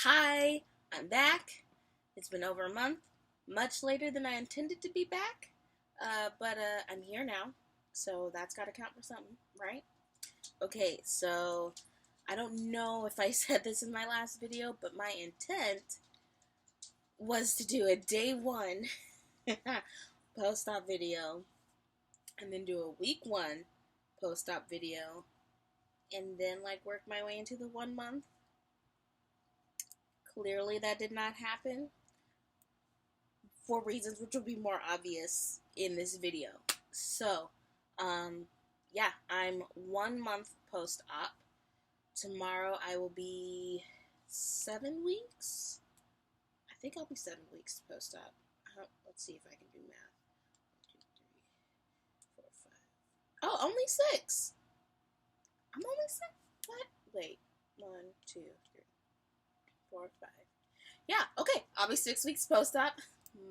Hi, I'm back. It's been over a month, much later than I intended to be back, but I'm here now, so that's got to count for something, right? Okay, so I don't know if I said this in my last video, but my intent was to do a day one post-op video, and then do a week one post-op video, and then work my way into the 1 month. Clearly, that did not happen, for reasons which will be more obvious in this video. So, yeah, I'm 1 month post-op. Tomorrow I will be 7 weeks. I think I'll be 7 weeks post-op. Let's see if I can do math. 1, 2, 3, 4, 5. Oh, only 6. I'm only 6. What? Wait. 1, 2, 3, 4, 5. Yeah, okay. I'll be 6 weeks post-op.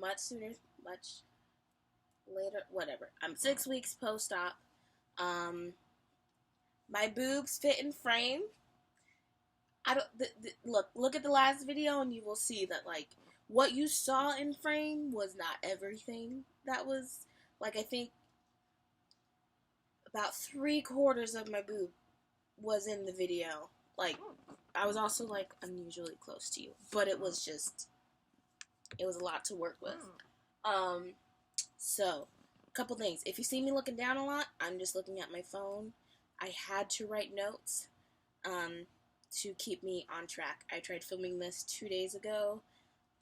Much sooner, much later, whatever. I'm 6 weeks post-op. My boobs fit in frame. I don't look at the last video and you will see that what you saw in frame was not everything. That was I think about 3/4 of my boob was in the video. I was also unusually close to you, but it was a lot to work with. So, a couple things. If you see me looking down a lot, I'm just looking at my phone. I had to write notes to keep me on track. I tried filming this 2 days ago,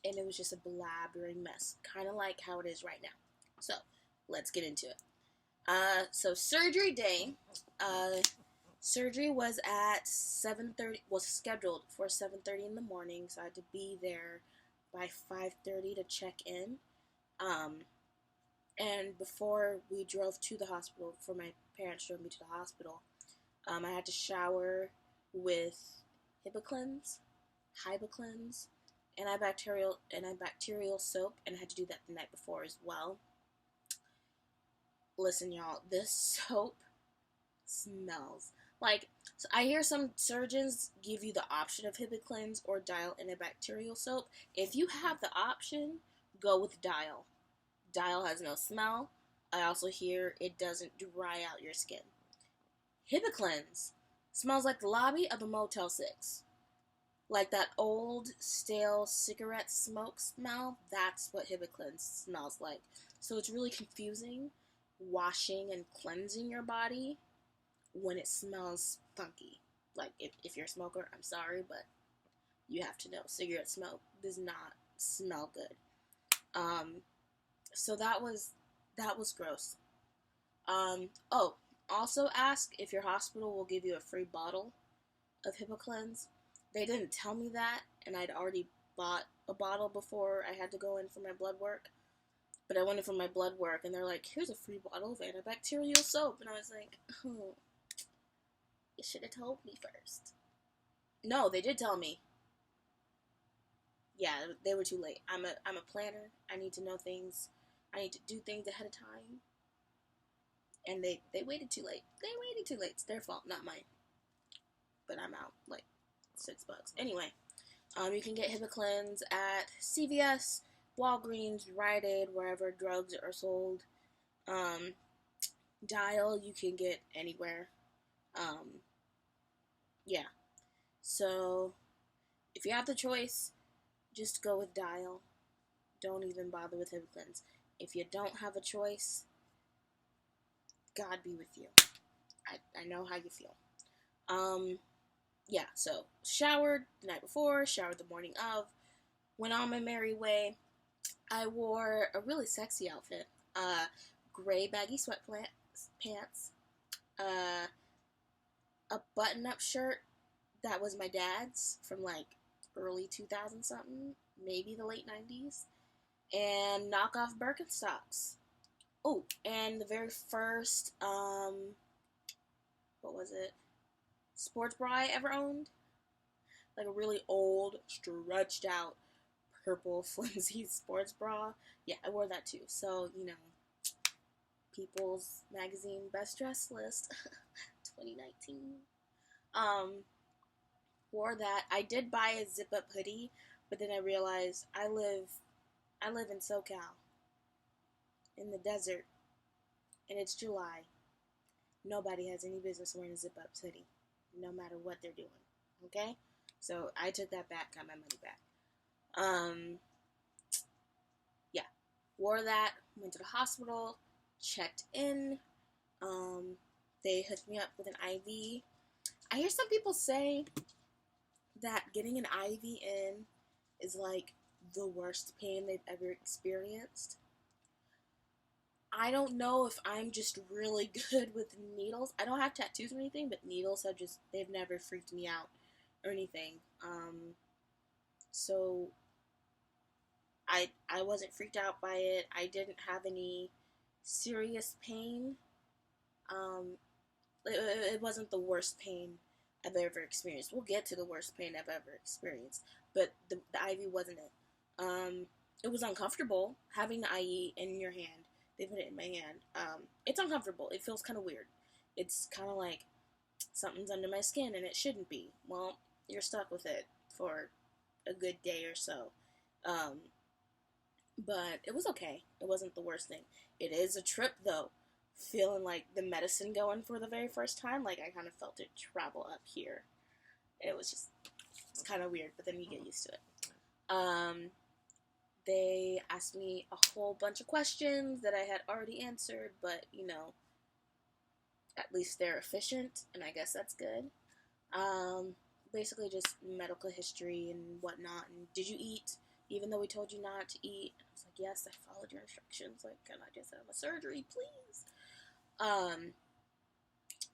and it was just a blabbering mess, kind of like how it is right now. So, let's get into it. So surgery day. Surgery was at 7:30. Was scheduled for 7:30 in the morning, so I had to be there by 5:30 to check in. And before we drove to the hospital, before my parents drove me to the hospital, I had to shower with Hibiclens, antibacterial soap, and I had to do that the night before as well. Listen, y'all, this soap smells so I hear some surgeons give you the option of Hibiclens or Dial antibacterial soap. If you have the option, go with Dial. Dial has no smell. I also hear it doesn't dry out your skin. Hibiclens smells like the lobby of a Motel 6. Like that old, stale cigarette smoke smell. That's what Hibiclens smells like. So it's really confusing washing and cleansing your body when it smells funky. If you're a smoker, I'm sorry, but you have to know cigarette smoke does not smell good. So that was gross. Also ask if your hospital will give you a free bottle of Hibiclens. They didn't tell me that, and I'd already bought a bottle before I had to go in for my blood work. But I went in for my blood work, and they're like, here's a free bottle of antibacterial soap. And I was like, oh, you should have told me first. No, they did tell me. Yeah, they were too late. I'm a planner. I need to know things. I need to do things ahead of time. And they waited too late. They waited too late. It's their fault, not mine. But I'm out $6. Anyway, you can get Hibiclens at CVS, Walgreens, Rite Aid, wherever drugs are sold. Dial you can get anywhere. Yeah. So if you have the choice, just go with Dial. Don't even bother with Hibiclens. If you don't have a choice, God be with you. I know how you feel. Yeah, so showered the night before, showered the morning of, went on my merry way. I wore a really sexy outfit. Gray baggy sweatpants, a button-up shirt that was my dad's from early 2000 something, maybe the late 90s, and knockoff Birkenstocks. Oh, and the very first, what was it? Sports bra I ever owned. A really old, stretched out, purple, flimsy sports bra. Yeah, I wore that too. So, People's Magazine Best Dress List 2019. wore that. I did buy a zip-up hoodie, but then I realized I live in SoCal, in the desert, and it's July. Nobody has any business wearing a zip-up hoodie, no matter what they're doing. Okay? So I took that back, got my money back. Yeah. Wore that, went to the hospital, checked in. They hooked me up with an IV. I hear some people say that getting an IV in is like the worst pain they've ever experienced. I don't know if I'm just really good with needles. I don't have tattoos or anything, but needles they've never freaked me out or anything. So I wasn't freaked out by it. I didn't have any serious pain. It wasn't the worst pain I've ever experienced. We'll get to the worst pain I've ever experienced, but the IV wasn't it. It was uncomfortable having the IE in your hand. They put it in my hand. It's uncomfortable. It feels kind of weird. It's kind of like something's under my skin and it shouldn't be. Well, you're stuck with it for a good day or so. But it was okay. It wasn't the worst thing. It is a trip, though. Feeling like the medicine going for the very first time, like I kind of felt it travel up here. It's kind of weird, but then you get used to it. They asked me a whole bunch of questions that I had already answered, but, at least they're efficient, and I guess that's good. Basically just medical history and whatnot, and did you eat, even though we told you not to eat? I was like, yes, I followed your instructions, like, can I just have a surgery, please?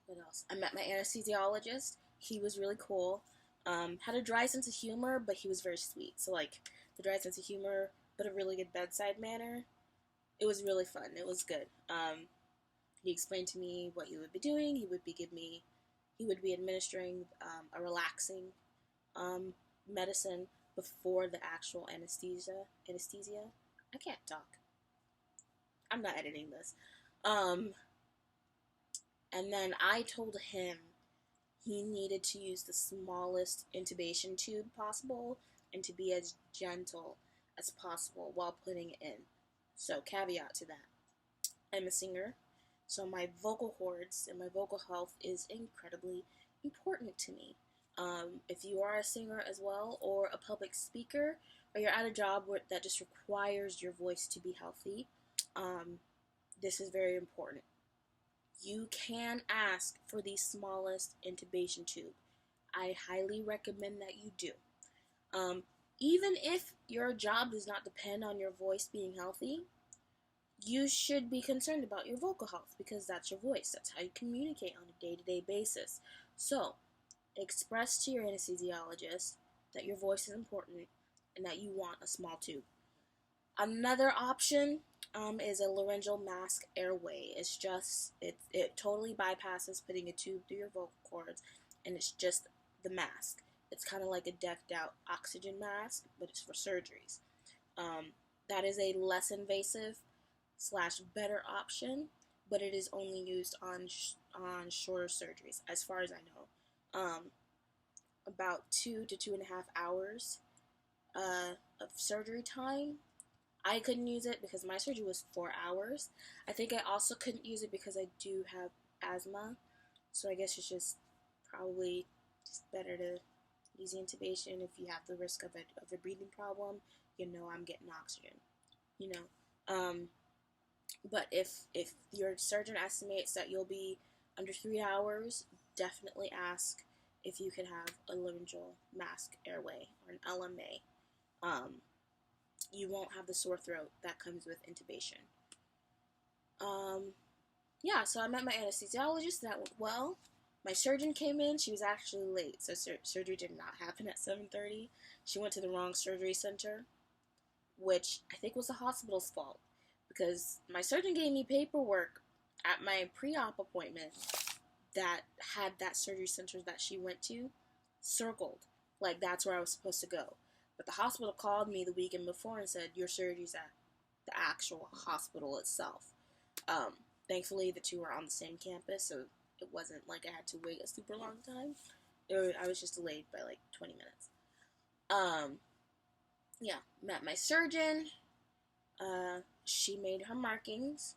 What else? I met my anesthesiologist. He was really cool. Had a dry sense of humor, but he was very sweet. So, like, the dry sense of humor, but a really good bedside manner. It was really fun. It was good. He explained to me what he would be doing. He would be administering a relaxing medicine before the actual anesthesia. I can't talk. I'm not editing this. And then I told him he needed to use the smallest intubation tube possible and to be as gentle as possible while putting it in. So, caveat to that. I'm a singer, so my vocal cords and my vocal health is incredibly important to me. If you are a singer as well, or a public speaker, or you're at a job that just requires your voice to be healthy, this is very important. You can ask for the smallest intubation tube. I highly recommend that you do. Even if your job does not depend on your voice being healthy, you should be concerned about your vocal health because that's your voice. That's how you communicate on a day-to-day basis. So, express to your anesthesiologist that your voice is important and that you want a small tube. Another option is a laryngeal mask airway. It totally bypasses putting a tube through your vocal cords, and it's just the mask. It's kind of like a decked out oxygen mask, but it's for surgeries. That is a less invasive / better option, but it is only used on shorter surgeries, as far as I know. About 2 to 2.5 hours of surgery time. I couldn't use it because my surgery was 4 hours. I think I also couldn't use it because I do have asthma, so I guess it's just probably just better to use the intubation if you have the risk of a breathing problem. I'm getting oxygen. But if your surgeon estimates that you'll be under 3 hours, definitely ask if you could have a laryngeal mask airway or an LMA. You won't have the sore throat that comes with intubation. So I met my anesthesiologist. That went well. My surgeon came in. She was actually late, so surgery did not happen at 7:30. She went to the wrong surgery center, which I think was the hospital's fault, because my surgeon gave me paperwork at my pre-op appointment that had that surgery center that she went to circled, like that's where I was supposed to go. But the hospital called me the weekend before and said, your surgery's at the actual hospital itself. Thankfully, the two were on the same campus, so it wasn't like I had to wait a super long time. I was just delayed by like 20 minutes. Yeah, met my surgeon. She made her markings.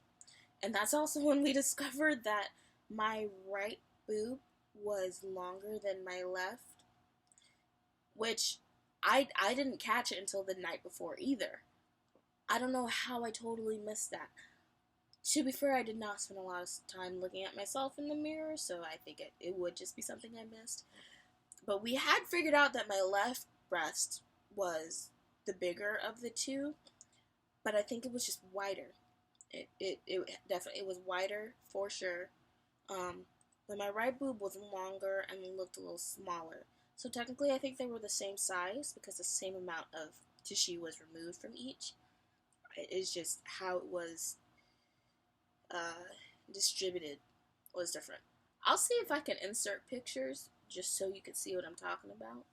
And that's also when we discovered that my right boob was longer than my left, which I didn't catch it until the night before either. I don't know how I totally missed that. To be fair, I did not spend a lot of time looking at myself in the mirror, so I think it would just be something I missed. But we had figured out that my left breast was the bigger of the two, but I think it was just wider. It definitely, it was wider for sure. But my right boob was longer and looked a little smaller. So technically, I think they were the same size because the same amount of tissue was removed from each. It's just how it was distributed was different. I'll see if I can insert pictures just so you can see what I'm talking about.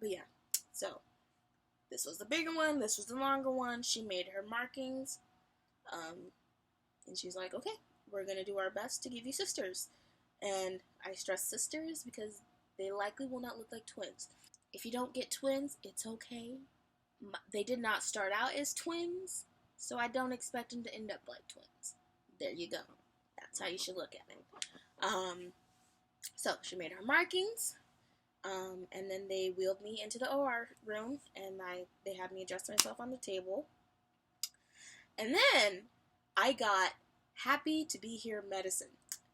But yeah, so this was the bigger one, this was the longer one. She made her markings, and she's like, okay, we're gonna do our best to give you sisters. And I stress sisters because they likely will not look like twins. If you don't get twins, it's okay. They did not start out as twins, so I don't expect them to end up like twins. There you go. That's how you should look at it. So she made her markings, and then they wheeled me into the OR room, and they had me adjust myself on the table. And then I got happy to be here medicine.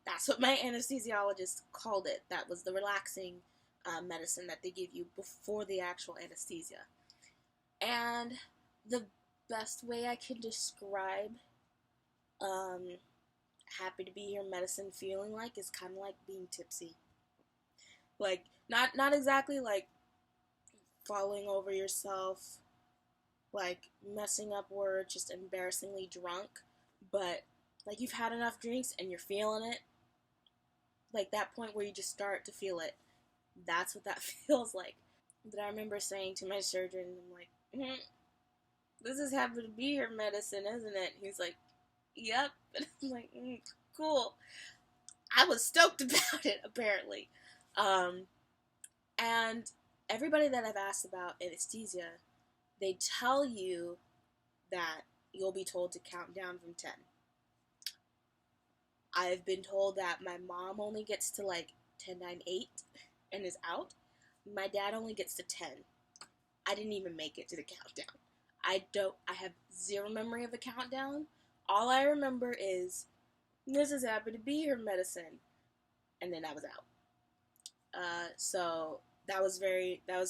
That's what my anesthesiologist called it. That was the relaxing medicine that they give you before the actual anesthesia. And the best way I can describe happy to be here medicine feeling like is kind of like being tipsy. Like, not exactly like falling over yourself, like messing up words, just embarrassingly drunk, but like you've had enough drinks and you're feeling it. Like that point where you just start to feel it. That's what that feels like. But I remember saying to my surgeon, I'm like, this is happy to be here medicine, isn't it? He's like, yep. And I'm like, cool. I was stoked about it, apparently. And everybody that I've asked about anesthesia, they tell you that you'll be told to count down from 10. I've been told that my mom only gets to like 10, 9, 8 and is out. My dad only gets to 10. I didn't even make it to the countdown. I have zero memory of the countdown. All I remember is, this is happy to be here medicine. And then I was out. So that was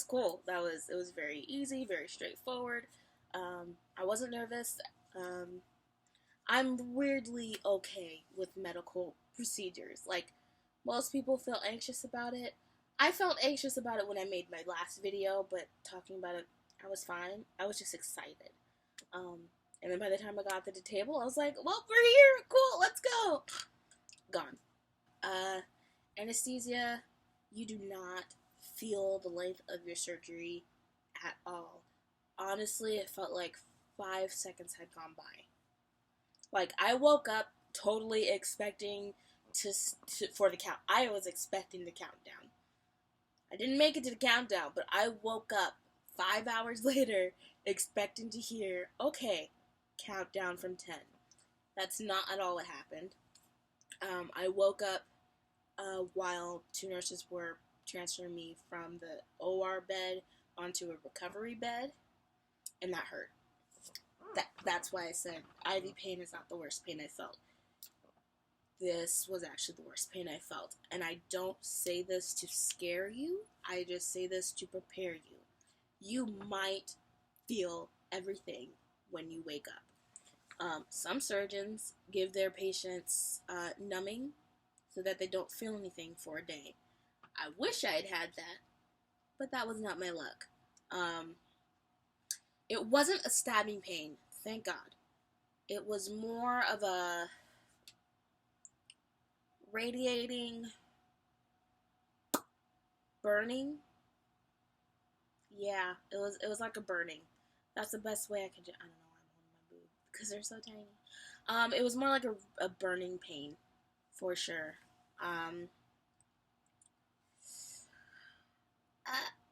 cool. It was very easy, very straightforward. I wasn't nervous. I'm weirdly okay with medical procedures. Like, most people feel anxious about it. I felt anxious about it when I made my last video, but talking about it, I was fine. I was just excited. And then by the time I got to the table, I was like, well, we're here. Cool, let's go. Gone. Anesthesia, you do not feel the length of your surgery at all. Honestly, it felt like 5 seconds had gone by. Like, I woke up totally expecting for the count. I was expecting the countdown. I didn't make it to the countdown, but I woke up 5 hours later expecting to hear, okay, countdown from 10. That's not at all what happened. I woke up while 2 nurses were transferring me from the OR bed onto a recovery bed, and that hurt. That's why I said IV pain is not the worst pain I felt. This was actually the worst pain I felt. And I don't say this to scare you. I just say this to prepare you. You might feel everything when you wake up. Some surgeons give their patients numbing so that they don't feel anything for a day. I wish I had had that, but that was not my luck. It wasn't a stabbing pain, thank God. It was more of a radiating, burning, Yeah, it was like a burning. That's the best way I could. I don't know why I'm holding my boob because they're so tiny. It was more like a burning pain, for sure. Um,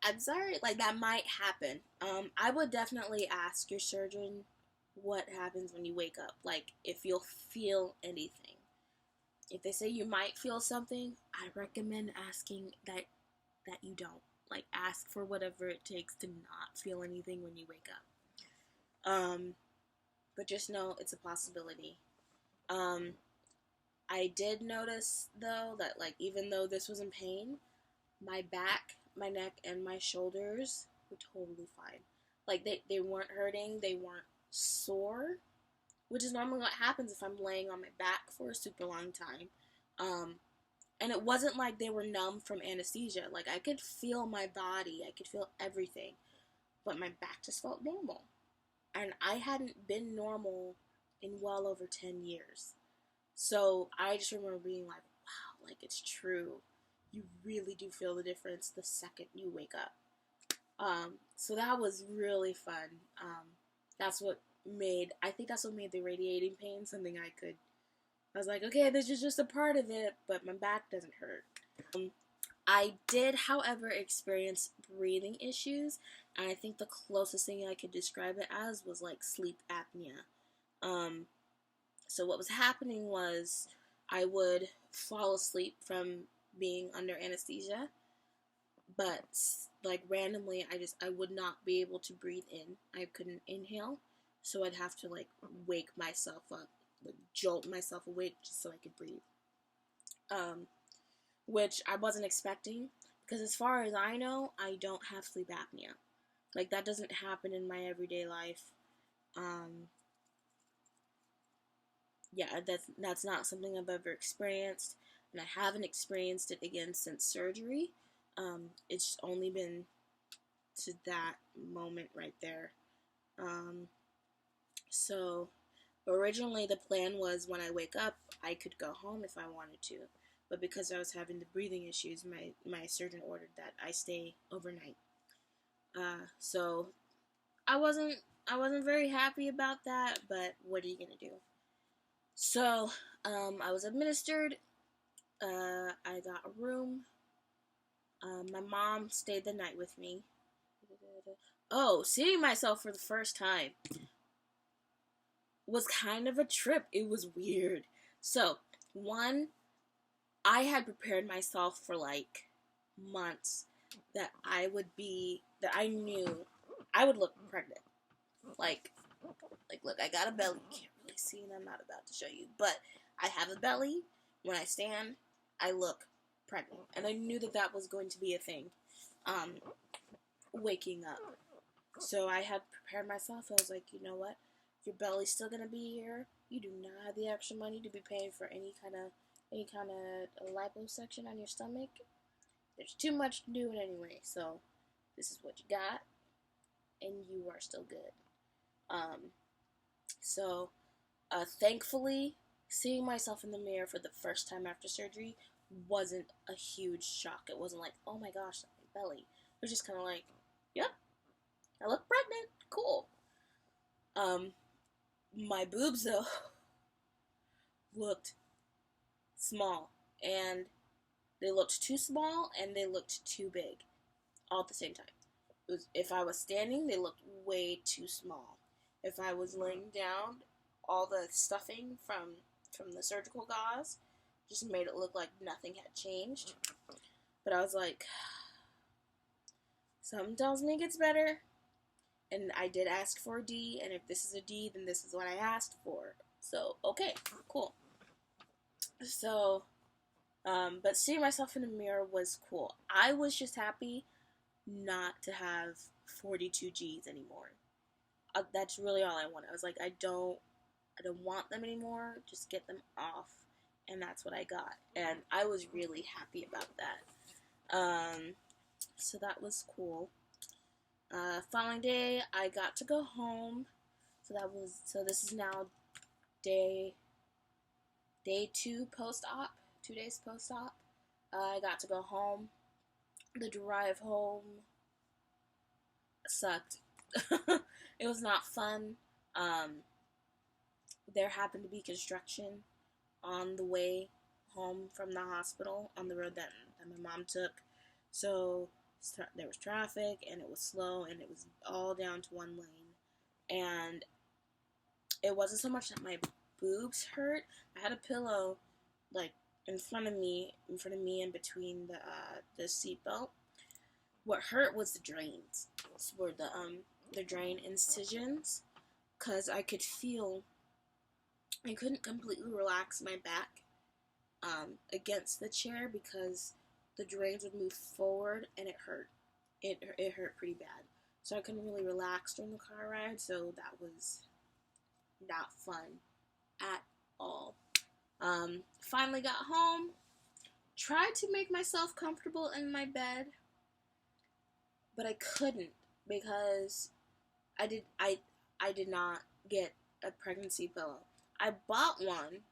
I'm sorry, like that might happen. I would definitely ask your surgeon what happens when you wake up, like if you'll feel anything. If they say you might feel something, I recommend asking that you don't. Like ask for whatever it takes to not feel anything when you wake up. But just know it's a possibility. Um, I did notice though that like even though this was in pain, my back, my neck, and my shoulders were totally fine. Like they weren't hurting, they weren't sore, which is normally what happens if I'm laying on my back for a super long time. Um, and it wasn't like they were numb from anesthesia. Like I could feel my body, I could feel everything, but my back just felt normal. And I hadn't been normal in well over 10 years. So I just remember being like, wow, like it's true. You really do feel the difference the second you wake up. So that was really fun. That's what I think that's what made the radiating pain something I was like, okay, this is just a part of it, but my back doesn't hurt. I did, however, experience breathing issues, and I think the closest thing I could describe it as was like sleep apnea. Um, so what was happening was I would fall asleep from being under anesthesia, but like randomly I would not be able to breathe in. I couldn't inhale, so I'd have to like wake myself up, like jolt myself awake just so I could breathe. Um, which I wasn't expecting because as far as I know, I don't have sleep apnea. Like that doesn't happen in my everyday life. Um, yeah, that's not something I've ever experienced, and I haven't experienced it again since surgery. It's only been to that moment right there. Um, so originally the plan was when I wake up, I could go home if I wanted to, but because I was having the breathing issues, my surgeon ordered that I stay overnight. So I wasn't I wasn't very happy about that, but what are you gonna do? So I was administered. I got a room. My mom stayed the night with me. Oh, seeing myself for the first time was kind of a trip. It was weird. So, one, I had prepared myself for like months that I knew I would look pregnant. Like, look, I got a belly. You can't really see, and I'm not about to show you, but I have a belly. When I stand, I look pregnant, and I knew that was going to be a thing. Um, waking up. So I had prepared myself. I was like, you know what? Your belly's still gonna be here. You do not have the extra money to be paying for any kind of liposuction on your stomach. There's too much to do it anyway. So this is what you got, and you are still good. Um, so thankfully, seeing myself in the mirror for the first time after surgery wasn't a huge shock. It wasn't like, oh my gosh, that's my belly. It was just kind of like, yep, I look pregnant. Cool. Um, my boobs though looked small, and they looked too small and they looked too big all at the same time. If I was standing, they looked way too small. If I was laying down, all the stuffing from the surgical gauze just made it look like nothing had changed. But I was like, something tells me it gets better. And I did ask for a D, and if this is a D, then this is what I asked for. So, okay, cool. So, but seeing myself in the mirror was cool. I was just happy not to have 42 G's anymore. That's really all I wanted. I was like, I don't want them anymore. Just get them off, and that's what I got. And I was really happy about that. So that was cool. Following day, I got to go home. So this is now day 2 post-op. 2 days post-op. I got to go home. The drive home sucked. It was not fun. Um, there happened to be construction on the way home from the hospital on the road that my mom took. So there was traffic and it was slow and it was all down to one lane. And it wasn't so much that my boobs hurt. I had a pillow like in front of me and between the seatbelt. What hurt was the drains, were the drain incisions, cause I could feel. I couldn't completely relax my back against the chair because the drains would move forward and it hurt. It hurt pretty bad. So I couldn't really relax during the car ride. So that was not fun at all. Finally got home. Tried to make myself comfortable in my bed, but I couldn't because I did not get a pregnancy pillow. I bought one,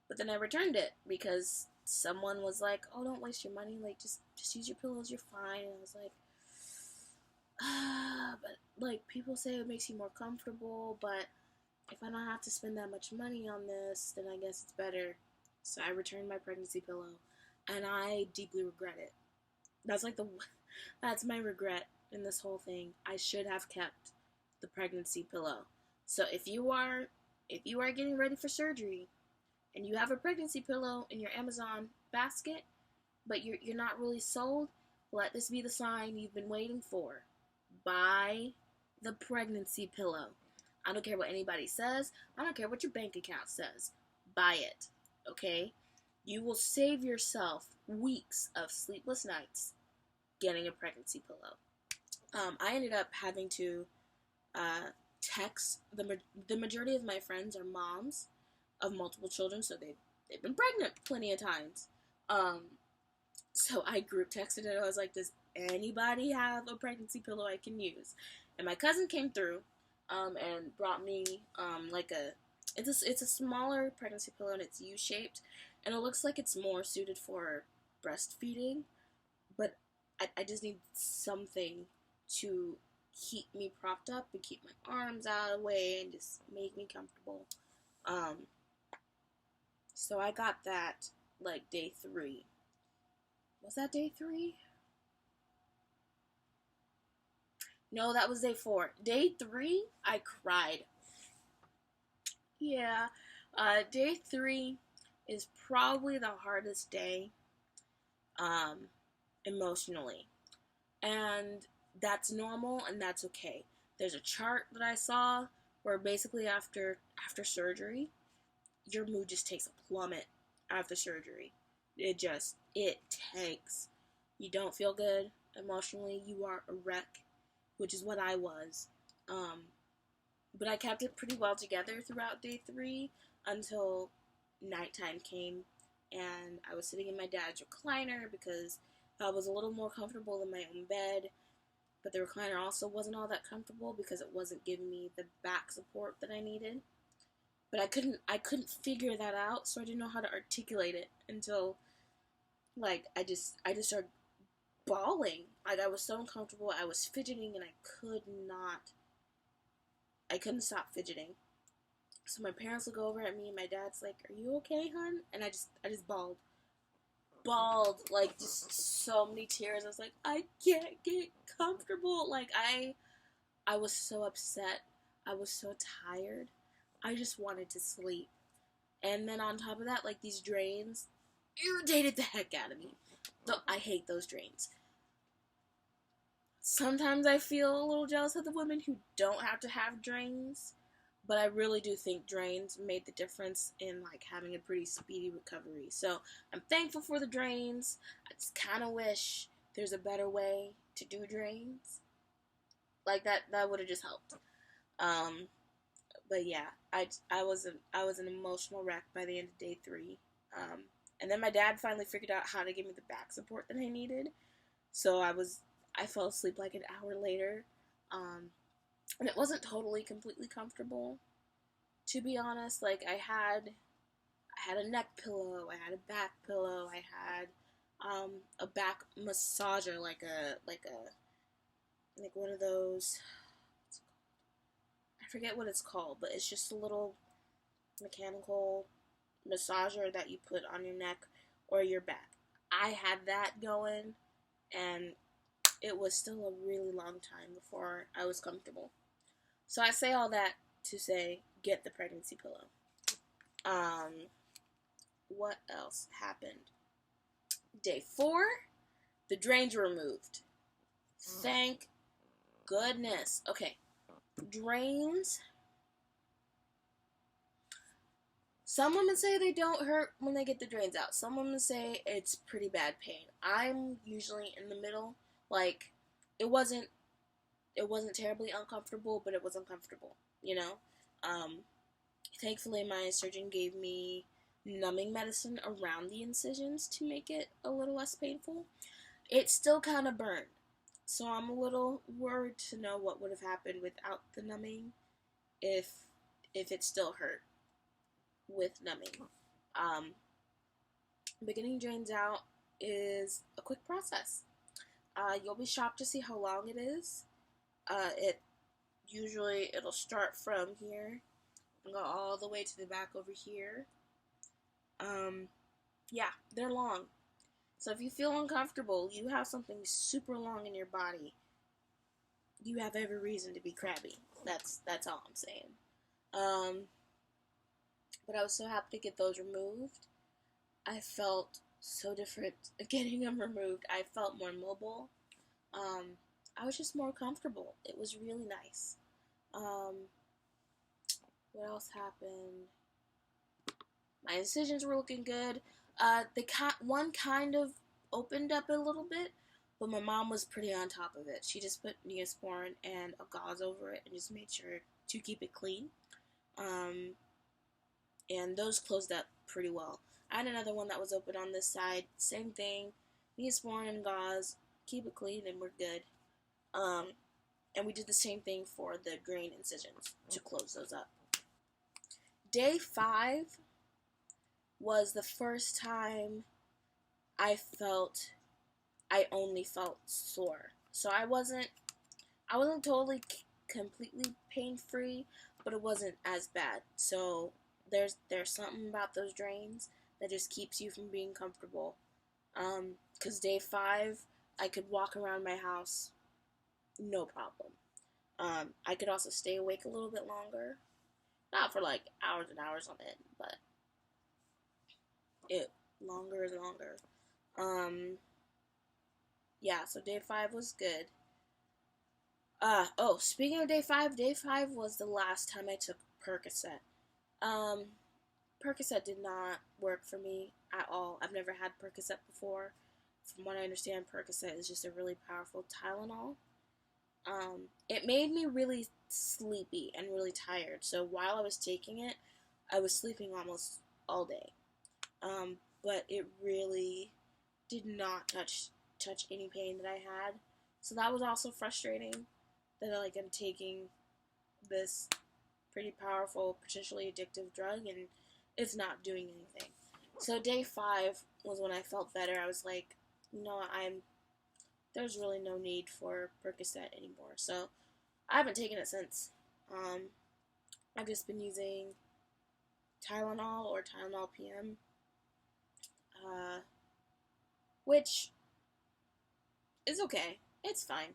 but then I returned it because someone was like, "Oh, don't waste your money. Like, just use your pillows. You're fine." And I was like, but like people say it makes you more comfortable, but if I don't have to spend that much money on this, then I guess it's better. So I returned my pregnancy pillow, and I deeply regret it. That's like that's my regret in this whole thing. I should have kept the pregnancy pillow. So if you are getting ready for surgery and you have a pregnancy pillow in your Amazon basket, but you're not really sold, let this be the sign you've been waiting for. Buy the pregnancy pillow. I don't care what anybody says. I don't care what your bank account says. Buy it, okay? You will save yourself weeks of sleepless nights getting a pregnancy pillow. I ended up having to text the majority of my friends are moms of multiple children, so they've been pregnant plenty of times. So I group texted it. I was like, "Does anybody have a pregnancy pillow I can use?" And my cousin came through and brought me like it's a smaller pregnancy pillow and it's U-shaped, and it looks like it's more suited for breastfeeding, but I just need something to keep me propped up and keep my arms out of the way and just make me comfortable. So I got that like day 3. Was that day 3? No, that was day 4. Day 3, I cried. Yeah, day 3 is probably the hardest day, emotionally. And that's normal and that's okay. There's a chart that I saw where basically after surgery, your mood just takes a plummet after surgery. It tanks. You don't feel good emotionally. You are a wreck, which is what I was. But I kept it pretty well together throughout day 3 until nighttime came, and I was sitting in my dad's recliner because I was a little more comfortable in my own bed, but the recliner also wasn't all that comfortable because it wasn't giving me the back support that I needed. But I couldn't figure that out, so I didn't know how to articulate it until like I just started bawling. Like I was so uncomfortable, I was fidgeting and I couldn't stop fidgeting. So my parents would go over at me and my dad's like, "Are you okay, hon?" And I just bawled. Like just so many tears. I was like, I can't get comfortable. Like I was so upset. I was so tired. I just wanted to sleep. And then on top of that, like these drains irritated the heck out of me. I hate those drains. Sometimes I feel a little jealous of the women who don't have to have drains, but I really do think drains made the difference in like having a pretty speedy recovery. So I'm thankful for the drains. I just kind of wish there's a better way to do drains. Like that would have just helped. But yeah, I was an emotional wreck by the end of day 3. And then my dad finally figured out how to give me the back support that I needed. So I fell asleep like an hour later. And it wasn't totally completely comfortable, to be honest. Like I had a neck pillow, I had a back pillow, I had a back massager, like a like one of those, I forget what it's called, but it's just a little mechanical massager that you put on your neck or your back. I had that going, and it was still a really long time before I was comfortable. So I say all that to say, get the pregnancy pillow. What else happened? Day 4, the drains were removed. Thank goodness. Okay, drains. Some women say they don't hurt when they get the drains out. Some women say it's pretty bad pain. I'm usually in the middle. Like, it wasn't terribly uncomfortable, but it was uncomfortable, you know? Thankfully, my surgeon gave me numbing medicine around the incisions to make it a little less painful. It still kind of burned, so I'm a little worried to know what would have happened without the numbing, if it still hurt with numbing. Getting drains out is a quick process. You'll be shocked to see how long it is. It'll start from here and go all the way to the back over here. Yeah, they're long. So if you feel uncomfortable, you have something super long in your body, you have every reason to be crabby. That's all I'm saying. But I was so happy to get those removed. I felt so different getting them removed. I felt more mobile. I was just more comfortable. It was really nice. What else happened? My incisions were looking good. One kind of opened up a little bit, but my mom was pretty on top of it. She just put Neosporin and a gauze over it and just made sure to keep it clean. And those closed up pretty well. I had another one that was open on this side. Same thing. Neosporin and gauze. Keep it clean and we're good. And we did the same thing for the drain incisions to close those up. Day 5 was the first time I only felt sore. So I wasn't totally completely pain-free, but it wasn't as bad. So there's something about those drains that just keeps you from being comfortable. 'Cause day 5, I could walk around my house, no problem. I could also stay awake a little bit longer. Not for like hours and hours on end, but longer is longer. Yeah, so day 5 was good. Speaking of day 5 was the last time I took Percocet. Percocet did not work for me at all. I've never had Percocet before. From what I understand, Percocet is just a really powerful Tylenol. It made me really sleepy and really tired. So while I was taking it, I was sleeping almost all day. But it really did not touch any pain that I had. So that was also frustrating, that I'm taking this pretty powerful, potentially addictive drug and it's not doing anything. So day 5 was when I felt better. I was like, there's really no need for Percocet anymore. So I haven't taken it since. I've just been using Tylenol or Tylenol PM, which is okay. It's fine.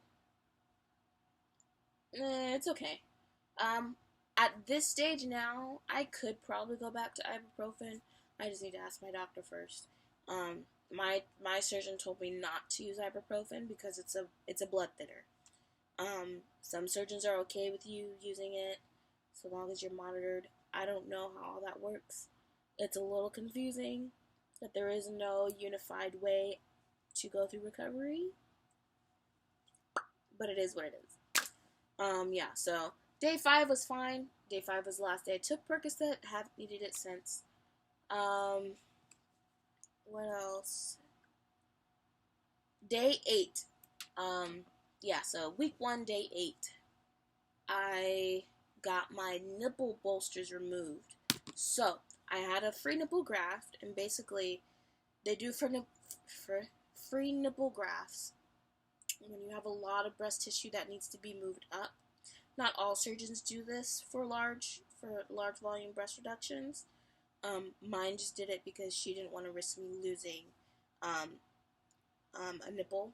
It's okay. At this stage now, I could probably go back to ibuprofen. I just need to ask my doctor first. My surgeon told me not to use ibuprofen because it's a blood thinner. Some surgeons are okay with you using it so long as you're monitored. I don't know how all that works. It's a little confusing that there is no unified way to go through recovery, but it is what it is. Yeah, so day 5 was fine. Day 5 was the last day I took Percocet. Haven't needed it since. What else? Day 8. Yeah, so week 1, day 8. I got my nipple bolsters removed. So, I had a free nipple graft, and basically, they do free nipple grafts when you have a lot of breast tissue that needs to be moved up. Not all surgeons do this for large volume breast reductions. Mine just did it because she didn't want to risk me losing a nipple,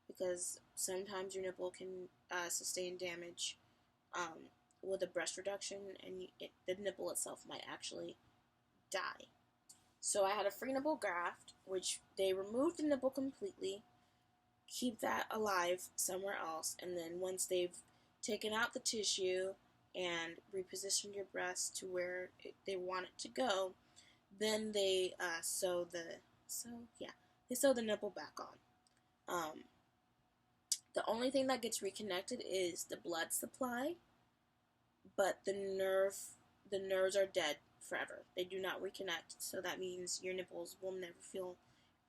because sometimes your nipple can sustain damage with a breast reduction, and the nipple itself might actually die. So I had a free nipple graft, which they removed the nipple completely, keep that alive somewhere else, and then once they've taken out the tissue and repositioned your breast to where they want it to go, then they sew the nipple back on. The only thing that gets reconnected is the blood supply, but the nerves are dead forever. They do not reconnect, so that means your nipples will never feel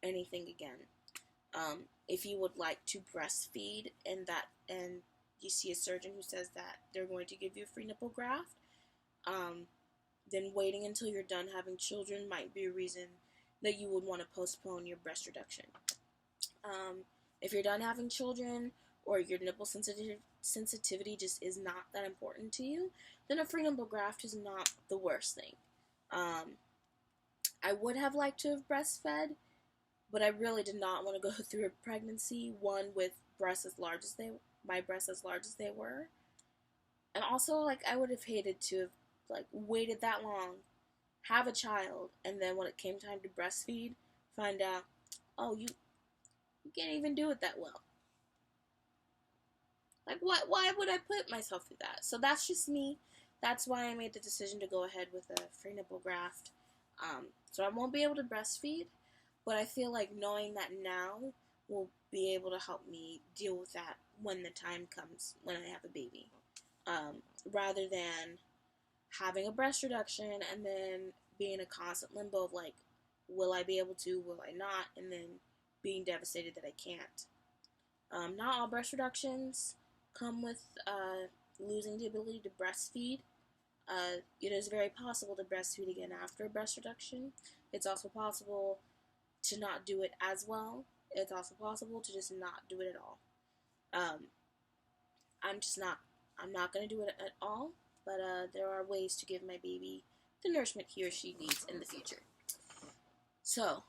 anything again. If you would like to breastfeed and you see a surgeon who says that they're going to give you a free nipple graft, then waiting until you're done having children might be a reason that you would want to postpone your breast reduction. If you're done having children, or your nipple sensitivity just is not that important to you, then a free nipple graft is not the worst thing. I would have liked to have breastfed, but I really did not want to go through a pregnancy, one with my breasts as large as they were. And also, like, I would have hated to have, like, waited that long, have a child, and then when it came time to breastfeed, find out, oh, you can't even do it that well. Like, why would I put myself through that? So that's just me. That's why I made the decision to go ahead with a free nipple graft. So I won't be able to breastfeed, but I feel like knowing that now will be able to help me deal with that when the time comes, when I have a baby. Rather than having a breast reduction and then being in a constant limbo of, like, will I be able to, will I not, and then being devastated that I can't. Not all breast reductions come with losing the ability to breastfeed. It is very possible to breastfeed again after a breast reduction. It's also possible to not do it as well. It's also possible to just not do it at all. I'm not going to do it at all, but there are ways to give my baby the nourishment he or she needs in the future. So,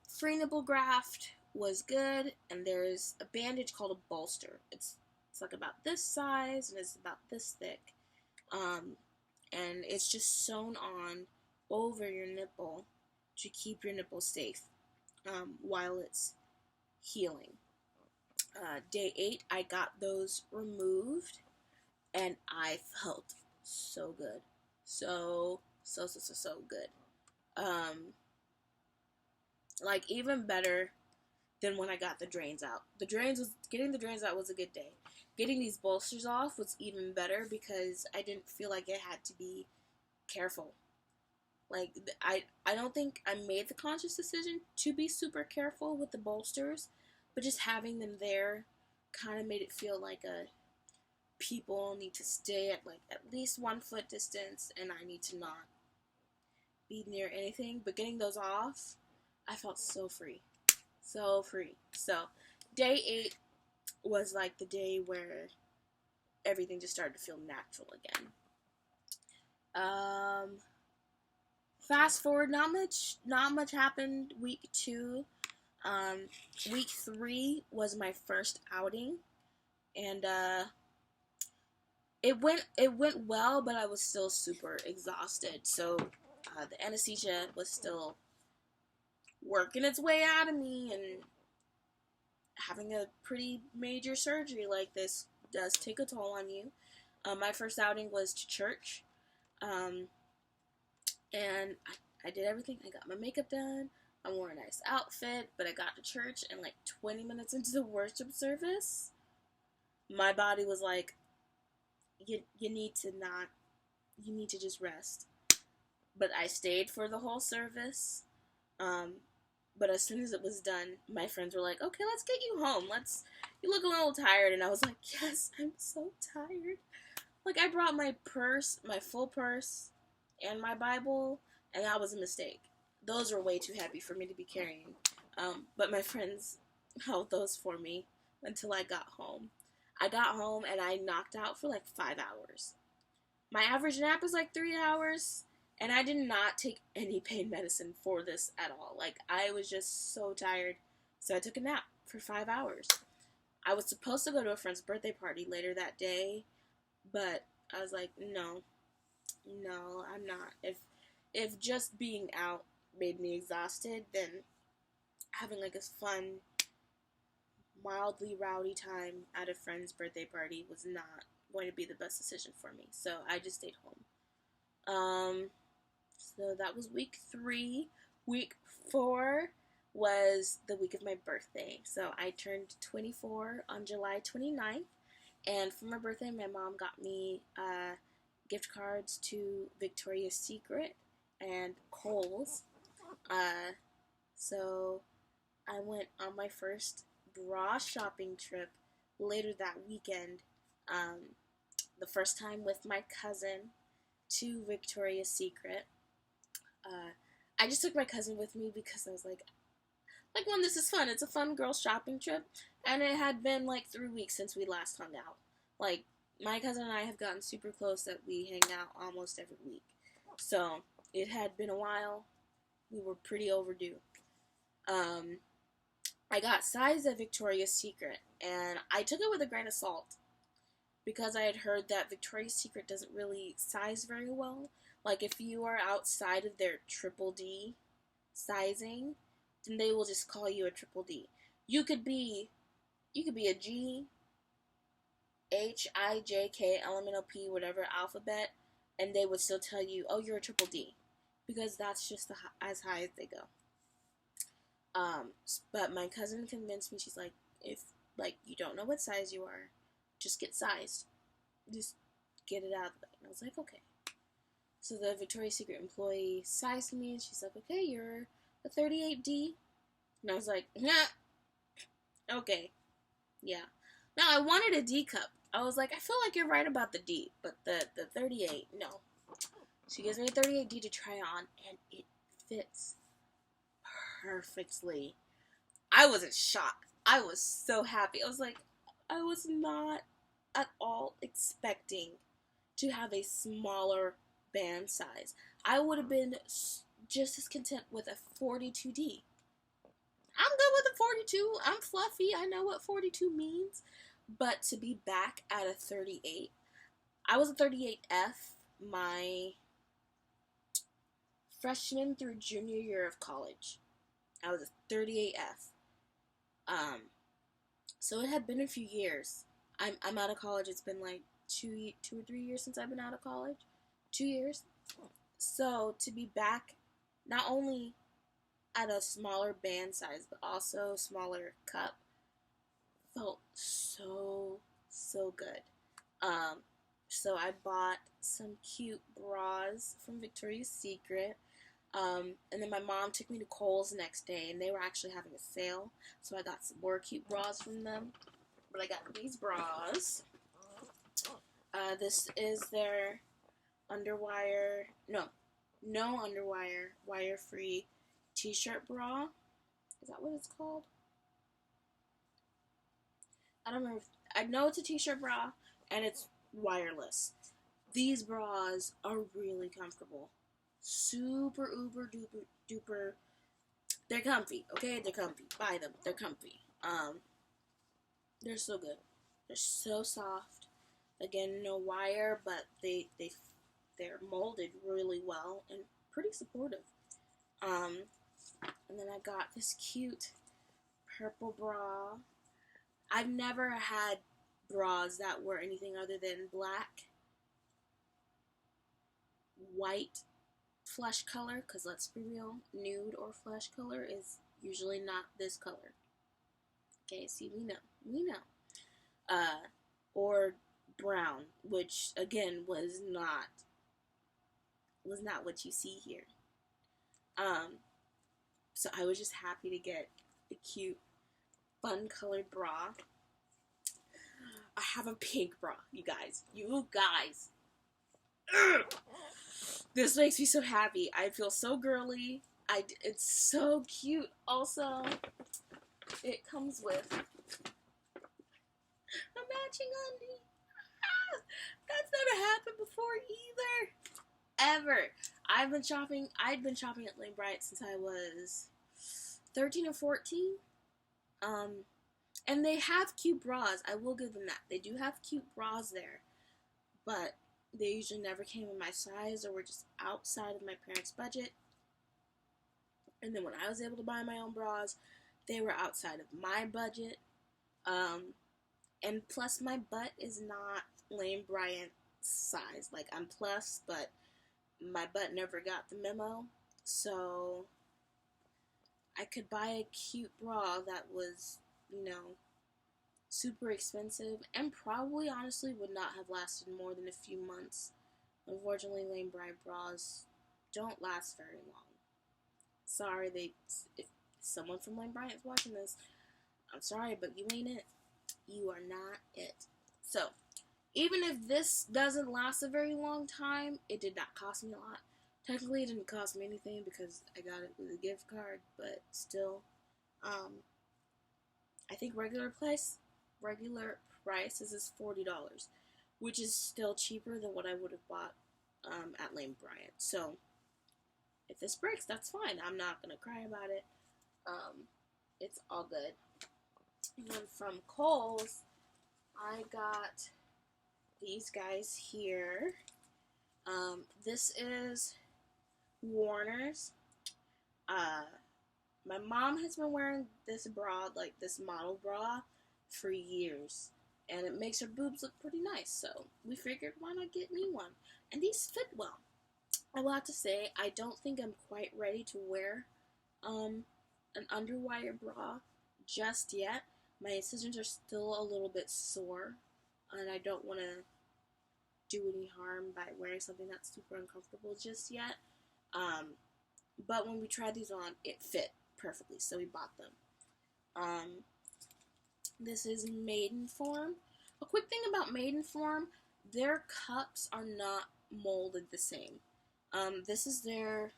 free nipple graft was good, and there's a bandage called a bolster. It's like about this size, and it's about this thick. And it's just sewn on over your nipple to keep your nipple safe while it's healing. Day 8, I got those removed, and I felt so good. So good. Like, even better than when I got the drains out. Getting the drains out was a good day. Getting these bolsters off was even better because I didn't feel like I had to be careful. Like, I don't think I made the conscious decision to be super careful with the bolsters, but just having them there kind of made it feel like people need to stay at, like, at least 1 foot distance, and I need to not be near anything. But getting those off, I felt so free. So free. So, day 8 was like the day where everything just started to feel natural again. Fast forward, not much happened week 2. Week 3 was my first outing, and it went well, but I was still super exhausted. So the anesthesia was still working its way out of me, and having a pretty major surgery like this does take a toll on you. My first outing was to church, and I did everything. I got my makeup done, I wore a nice outfit, but I got to church, and like 20 minutes into the worship service, my body was like, you need to just rest. But I stayed for the whole service. But as soon as it was done, my friends were like, okay, let's get you home. You look a little tired. And I was like, yes, I'm so tired. Like, I brought my purse, my full purse, and my Bible, and that was a mistake. Those were way too heavy for me to be carrying. But my friends held those for me. until I got home. I got home and I knocked out for like 5 hours. My average nap is like 3 hours, and I did not take any pain medicine for this at all. Like, I was just so tired, so I took a nap for 5 hours. I was supposed to go to a friend's birthday party later that day, but I was like, no, I'm not. If just being out made me exhausted, then having like a fun, mildly rowdy time at a friend's birthday party was not going to be the best decision for me. So I just stayed home. So that was week 3. Week 4 was the week of my birthday. So I turned 24 on July 29th. And for my birthday, my mom got me gift cards to Victoria's Secret and Kohl's. So I went on my first bra shopping trip later that weekend. The first time with my cousin to Victoria's Secret. I just took my cousin with me because I was like, when this is fun. It's a fun girl shopping trip. And it had been like 3 weeks since we last hung out. Like, my cousin and I have gotten super close that we hang out almost every week. So, it had been a while. We were pretty overdue. I got sized at Victoria's Secret, and I took it with a grain of salt. Because I had heard that Victoria's Secret doesn't really size very well. Like, if you are outside of their triple D sizing, then they will just call you a triple D. You could be a G, H, I, J, K, L-M-N-O-P, whatever alphabet, and they would still tell you, oh, you're a triple D. Because that's just as high as they go. But my cousin convinced me, she's like, if, you don't know what size you are, just get sized. Just get it out of the way. And I was like, okay. So the Victoria's Secret employee sized me, and she's like, okay, you're a 38D. And I was like, nah. Okay. Yeah. Now, I wanted a D cup. I was like, I feel like you're right about the D, but the 38, no. She gives me a 38D to try on, and it fits perfectly. I wasn't shocked. I was so happy. I was like, I was not at all expecting to have a smaller band size. I would have been just as content with a 42D. I'm good with a 42. I'm fluffy. I know what 42 means. But to be back at a 38, I was a 38F my freshman through junior year of college. I was a 38F. So it had been a few years. I'm out of college. It's been like 2 or 3 years since I've been out of college. 2 years. So to be back, not only at a smaller band size, but also smaller cup, felt so good. So I bought some cute bras from Victoria's Secret. And then my mom took me to Kohl's the next day, and they were actually having a sale. So I got some more cute bras from them. But I got these bras. This is their underwire, no underwire, wire-free t-shirt bra. Is that what it's called? I don't remember. I know it's a t-shirt bra, and it's wireless. These bras are really comfortable. Super, uber, duper, duper. They're comfy, okay? They're comfy. Buy them. They're comfy. They're so good. They're so soft. Again, no wire, but they're molded really well and pretty supportive. And then I got this cute purple bra. I've never had bras that were anything other than black, white, flesh color, because let's be real, nude or flesh color is usually not this color. Okay, see, we know. Or brown, which again was not what you see here. So I was just happy to get a cute, fun colored bra. I have a pink bra, you guys. This makes me so happy. I feel so girly. It's so cute. Also, it comes with matching undies. That's never happened before either. Ever. I'd been shopping at Lane Bryant since I was 13 or 14. And they have cute bras. I will give them that. They do have cute bras there. But they usually never came in my size or were just outside of my parents' budget. And then when I was able to buy my own bras, they were outside of my budget. And plus my butt is not Lane Bryant size. Like, I'm plus, but my butt never got the memo. So I could buy a cute bra that was, super expensive and probably honestly would not have lasted more than a few months. Unfortunately, Lane Bryant bras don't last very long. Sorry, if someone from Lane Bryant's watching this, I'm sorry, but you ain't it. You are not it. So, even if this doesn't last a very long time, it did not cost me a lot. Technically, it didn't cost me anything because I got it with a gift card, but still, I think regular price is $40, which is still cheaper than what I would have bought at Lane Bryant. So, if this breaks, that's fine. I'm not gonna cry about it. It's all good. And then from Kohl's, I got these guys here. This is Warner's. My mom has been wearing this bra, like this model bra, for years. And it makes her boobs look pretty nice. So we figured, why not get me one? And these fit well. I will have to say, I don't think I'm quite ready to wear an underwire bra just yet. My incisions are still a little bit sore, and I don't want to do any harm by wearing something that's super uncomfortable just yet. But when we tried these on, it fit perfectly, so we bought them. This is Maidenform. A quick thing about Maidenform, their cups are not molded the same. This is their,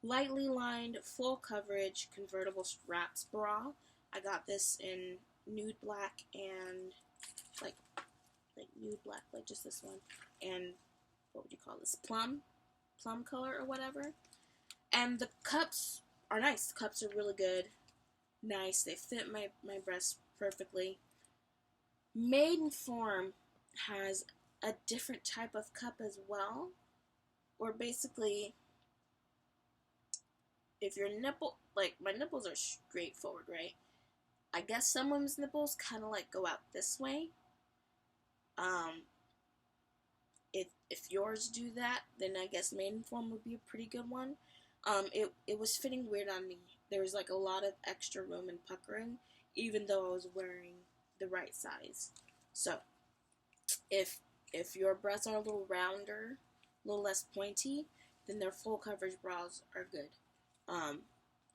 lightly lined, full coverage, convertible straps bra. I got this in nude black and, like nude black, like just this one, and, what would you call this, plum color or whatever. And the cups are nice. The cups are really good. Nice. They fit my breasts perfectly. Maidenform has a different type of cup as well, where basically, if your nipple, like, my nipples are straightforward, right? I guess some women's nipples kind of, like, go out this way. If yours do that, then I guess Maidenform would be a pretty good one. It was fitting weird on me. There was, like, a lot of extra room and puckering, even though I was wearing the right size. So, if your breasts are a little rounder, a little less pointy, then their full coverage bras are good.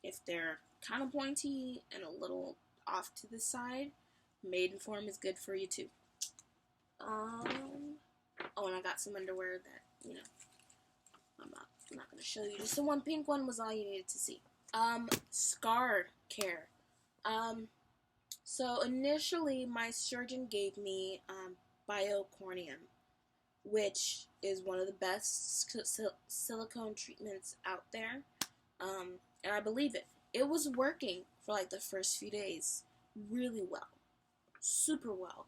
If they're kind of pointy and a little off to the side, Maidenform is good for you too. Oh, and I got some underwear that, I'm not going to show you. Just the one pink one was all you needed to see. Scar care. So initially my surgeon gave me, Biocornium, which is one of the best silicone treatments out there. And I believe it. It was working for like the first few days really well. Super well.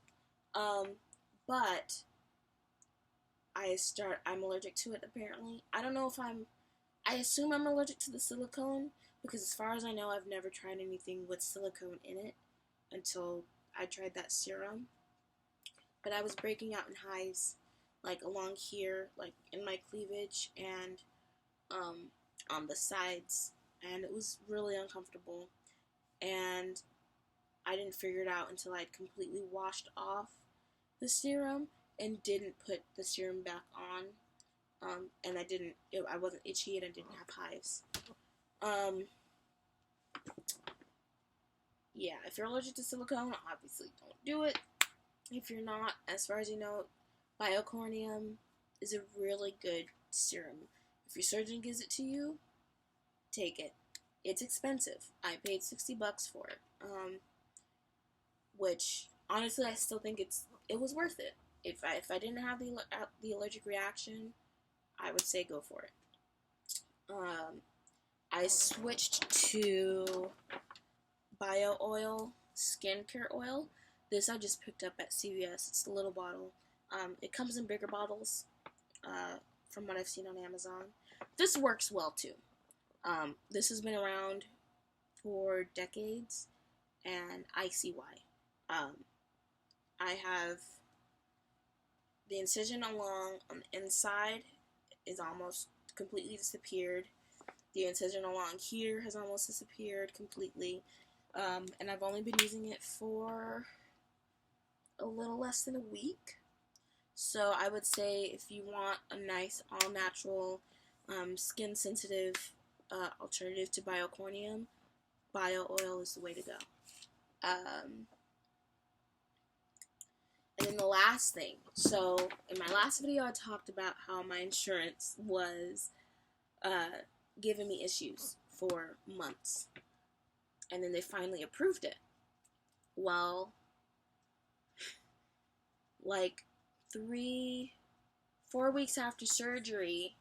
But I'm allergic to it apparently. I don't know if I assume I'm allergic to the silicone because as far as I know, I've never tried anything with silicone in it until I tried that serum. But I was breaking out in hives, like along here, like in my cleavage and on the sides, and it was really uncomfortable. And I didn't figure it out until I'd completely washed off the serum and didn't put the serum back on. And I wasn't itchy and I didn't have hives. Yeah, if you're allergic to silicone, obviously don't do it. If you're not, as far as you know, Biocornium is a really good serum. If your surgeon gives it to you, take it. It's expensive. I paid $60 for it. Which honestly, I still think it was worth it. If I didn't have the allergic reaction, I would say go for it. Um, I switched to bio oil skincare oil. This I just picked up at CVS. It's the little bottle. It comes in bigger bottles, from what I've seen on Amazon. This works well too. This has been around for decades, and I see why. I have the incision along on the inside is almost completely disappeared. The incision along here has almost disappeared completely. And I've only been using it for a little less than a week. So I would say if you want a nice, all-natural, skin-sensitive alternative to biocornium, bio oil is the way to go. And then the last thing. So in my last video, I talked about how my insurance was giving me issues for months. And then they finally approved it. Well, like 4 weeks after surgery,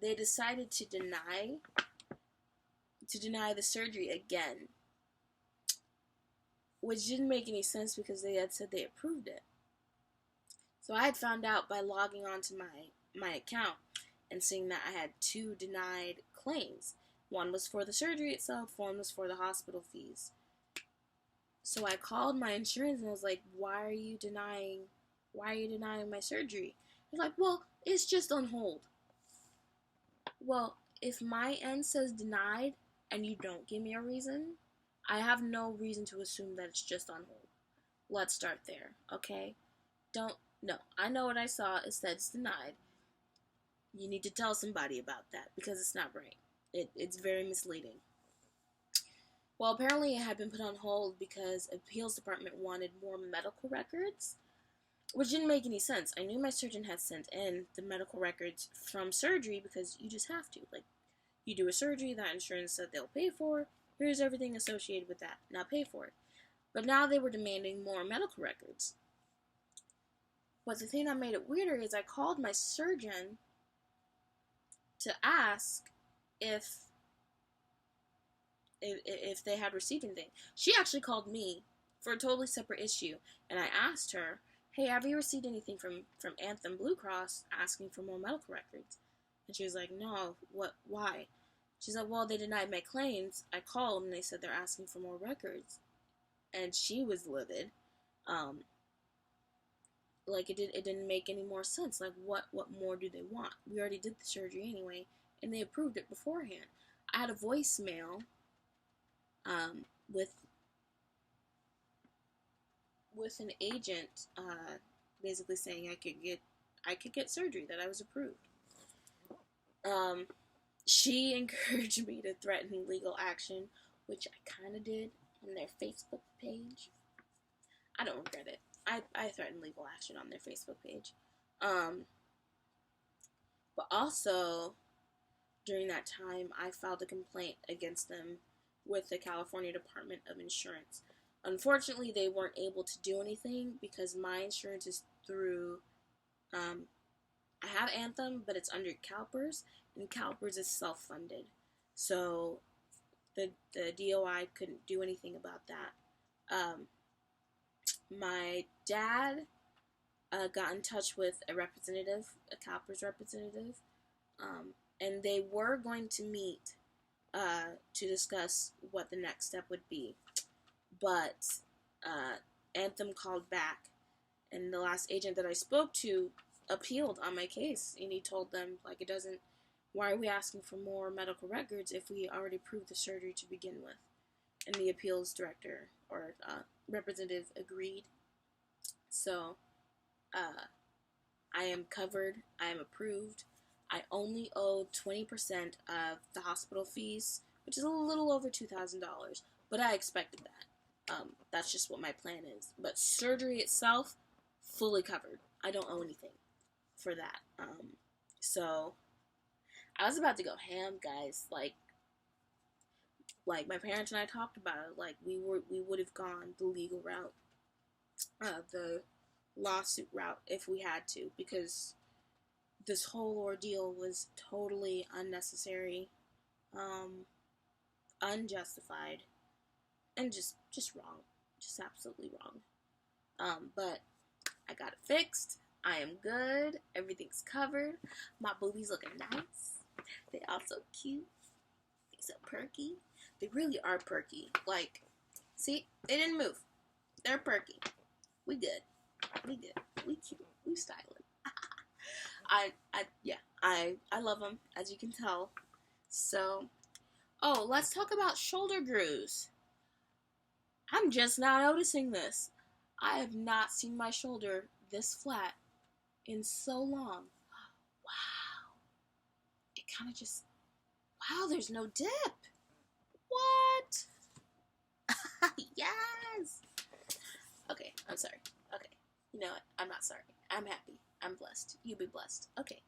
they decided to deny the surgery again, which didn't make any sense because they had said they approved it. So I had found out by logging onto my account and seeing that I had 2 denied claims. One was for the surgery itself, one was for the hospital fees. So I called my insurance and I was like, why are you denying my surgery? They're like, well, it's just on hold. Well, if my end says denied and you don't give me a reason, I have no reason to assume that it's just on hold. Let's start there, okay? No, I know what I saw. It said it's denied. You need to tell somebody about that because it's not right. It's very misleading. Well, apparently it had been put on hold because appeals department wanted more medical records, which didn't make any sense. I knew my surgeon had sent in the medical records from surgery because you just have to. Like, you do a surgery that insurance said they'll pay for. Here's everything associated with that. Now pay for it. But now they were demanding more medical records. But the thing that made it weirder is I called my surgeon to ask if they had received anything. She actually called me for a totally separate issue, and I asked her, hey, have you received anything from Anthem Blue Cross asking for more medical records? And she was like, no, why? She's like, well, they denied my claims. I called and they said they're asking for more records. And she was livid. Like, it didn't make any more sense. Like, what more do they want? We already did the surgery anyway, and they approved it beforehand. I had a voicemail with an agent basically saying I could get surgery, that I was approved. She encouraged me to threaten legal action, which I kind of did on their Facebook page. I don't regret it. I threatened legal action on their Facebook page. But also, during that time, I filed a complaint against them with the California Department of Insurance. Unfortunately, they weren't able to do anything because my insurance is through, I have Anthem, but it's under CalPERS, and CalPERS is self-funded. So, the DOI couldn't do anything about that. My dad got in touch with a representative, a CalPERS representative, and they were going to meet to discuss what the next step would be. But Anthem called back, and the last agent that I spoke to appealed on my case, and he told them, like, why are we asking for more medical records if we already proved the surgery to begin with? And the appeals director, or representative, agreed. So, I am covered, I am approved. I only owe 20% of the hospital fees, which is a little over $2,000, but I expected that. That's just what my plan is. But surgery itself, fully covered. I don't owe anything for that. So I was about to go ham, guys. Like my parents and I talked about it. Like, we would have gone the legal route the lawsuit route if we had to, because this whole ordeal was totally unnecessary, unjustified, and just wrong, just absolutely wrong. But I got it fixed. I am good. Everything's covered. My boobies looking nice. They all so cute. They so perky. They really are perky. Like, see, they didn't move. They're perky. We good. We good. We cute. We styling. I love them, as you can tell. So, oh, let's talk about shoulder grooves. I'm just now noticing this. I have not seen my shoulder this flat in so long. Wow. It kind of just, wow, there's no dip. What? Yes. Okay, I'm sorry. Okay. You know what? I'm not sorry. I'm happy. I'm blessed. You be blessed. Okay.